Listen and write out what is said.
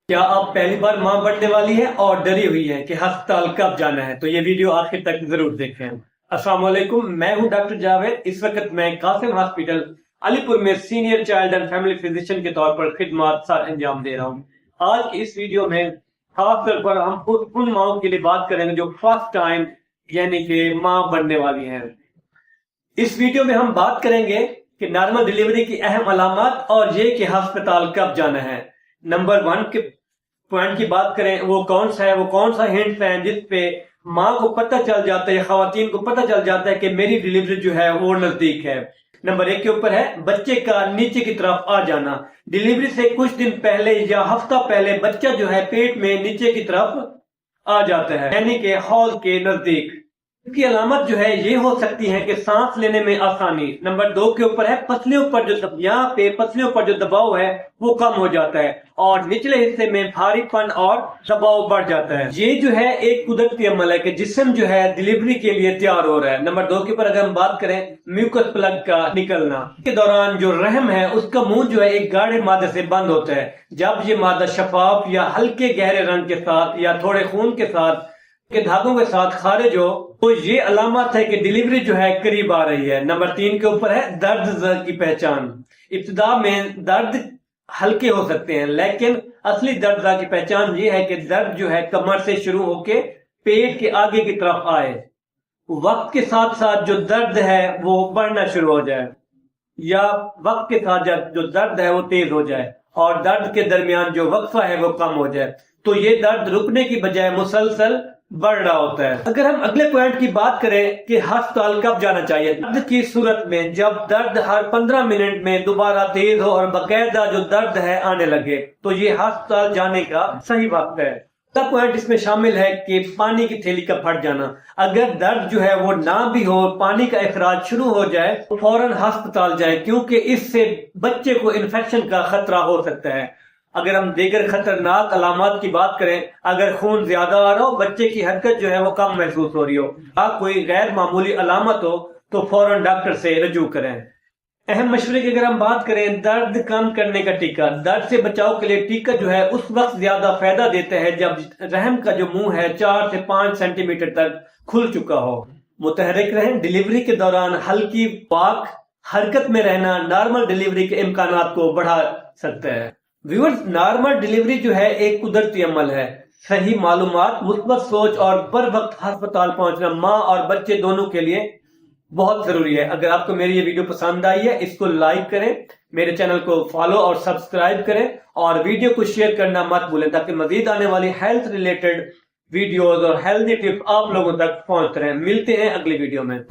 کیا آپ پہلی بار ماں بننے والی ہیں اور ڈری ہوئی ہیں کہ ہسپتال کب جانا ہے؟ تو یہ ویڈیو آخر تک ضرور دیکھیں۔ السلام علیکم، میں ہوں ڈاکٹر جاوید۔ اس وقت میں قاسم ہاسپٹل علی پور میں senior child and family physician کے طور پر خدمات سر انجام دے رہا ہوں۔ آج کی اس ویڈیو میں خاص طور پر ہم ان ماؤں کے لیے بات کریں گے جو فرسٹ ٹائم یعنی کہ ماں بننے والی ہیں۔ اس ویڈیو میں ہم بات کریں گے کہ نارمل ڈیلیوری کی اہم علامات اور یہ کہ ہسپتال کب جانا ہے۔ نمبر 1 کے پوائنٹ کی بات کریں، وہ کون سا ہے؟ وہ کون سا ہنٹ ہے جس پہ ماں کو پتہ چل جاتا ہے یا خواتین کو پتہ چل جاتا ہے کہ میری ڈیلیوری جو ہے وہ نزدیک ہے؟ نمبر 1 کے اوپر ہے بچے کا نیچے کی طرف آ جانا۔ ڈیلیوری سے کچھ دن پہلے یا ہفتہ پہلے بچہ جو ہے پیٹ میں نیچے کی طرف آ جاتا ہے، یعنی کہ حوض کے نزدیک۔ اس کی علامت جو ہے یہ ہو سکتی ہے کہ سانس لینے میں آسانی۔ نمبر 2 کے اوپر ہے پسلیوں پر یہاں پہ پسلیوں پر جو دباؤ ہے وہ کم ہو جاتا ہے اور نچلے حصے میں بھاری پن اور دباؤ بڑھ جاتا ہے۔ یہ جو ہے ایک قدرتی عمل ہے کہ جسم جو ہے ڈیلیوری کے لیے تیار ہو رہا ہے۔ نمبر 2 کے اوپر اگر ہم بات کریں میوکس پلگ کا نکلنا، اس کے دوران جو رحم ہے اس کا منہ جو ہے ایک گاڑھے مادے سے بند ہوتا ہے۔ جب یہ مادہ شفاف یا ہلکے گہرے رنگ کے ساتھ یا تھوڑے خون کے ساتھ کے دھاگوں کے ساتھ خارج ہو تو یہ علامت ہے کہ ڈیلیوری جو ہے قریب آ رہی ہے۔ نمبر 3 کے اوپر ہے درد کی پہچان۔ ابتدا میں درد ہلکے ہو سکتے ہیں لیکن اصلی درد کی پہچان یہ ہے کہ درد جو ہے کمر سے شروع ہو کے پیٹ کے آگے کی طرف آئے، وقت کے ساتھ ساتھ جو درد ہے وہ بڑھنا شروع ہو جائے، یا وقت کے ساتھ جو درد ہے وہ تیز ہو جائے اور درد کے درمیان جو وقفہ ہے وہ کم ہو جائے، تو یہ درد رکنے کی بجائے مسلسل بڑھ رہا ہوتا ہے۔ اگر ہم اگلے پوائنٹ کی بات کریں کہ ہسپتال کب جانا چاہیے، درد کی صورت میں جب درد ہر 15 منٹ میں دوبارہ تیز ہو اور باقاعدہ جو درد ہے آنے لگے تو یہ ہسپتال جانے کا صحیح وقت ہے۔ اگلا پوائنٹ اس میں شامل ہے کہ پانی کی تھیلی کا پھٹ جانا۔ اگر درد جو ہے وہ نہ بھی ہو، پانی کا اخراج شروع ہو جائے تو فوراً ہسپتال جائے، کیونکہ اس سے بچے کو انفیکشن کا خطرہ ہو سکتا ہے۔ اگر ہم دیگر خطرناک علامات کی بات کریں، اگر خون زیادہ آ رہا ہو، بچے کی حرکت جو ہے وہ کم محسوس ہو رہی ہو، یا کوئی غیر معمولی علامت ہو تو فوراً ڈاکٹر سے رجوع کریں۔ اہم مشورے کی اگر ہم بات کریں، درد کم کرنے کا ٹیکہ۔ درد سے بچاؤ کے لیے ٹیکہ جو ہے اس وقت زیادہ فائدہ دیتا ہے جب رحم کا جو منہ ہے 4 سے 5 سینٹی میٹر تک کھل چکا ہو۔ متحرک رہیں۔ ڈیلیوری کے دوران ہلکی پاک حرکت میں رہنا نارمل ڈیلیوری کے امکانات کو بڑھا سکتا ہے۔ ویورز، نارمل ڈیلیوری جو ہے ایک قدرتی عمل ہے۔ صحیح معلومات، مثبت سوچ اور بر وقت ہسپتال پہنچنا ماں اور بچے دونوں کے لیے بہت ضروری ہے۔ اگر آپ کو میری یہ ویڈیو پسند آئی ہے اس کو لائک کریں، میرے چینل کو فالو اور سبسکرائب کریں اور ویڈیو کو شیئر کرنا مت بھولیں تاکہ مزید آنے والی ہیلتھ ریلیٹڈ ویڈیوز اور ہیلتھی ٹپس آپ لوگوں تک پہنچ رہے ہیں۔ ملتے ہیں اگلی ویڈیو میں۔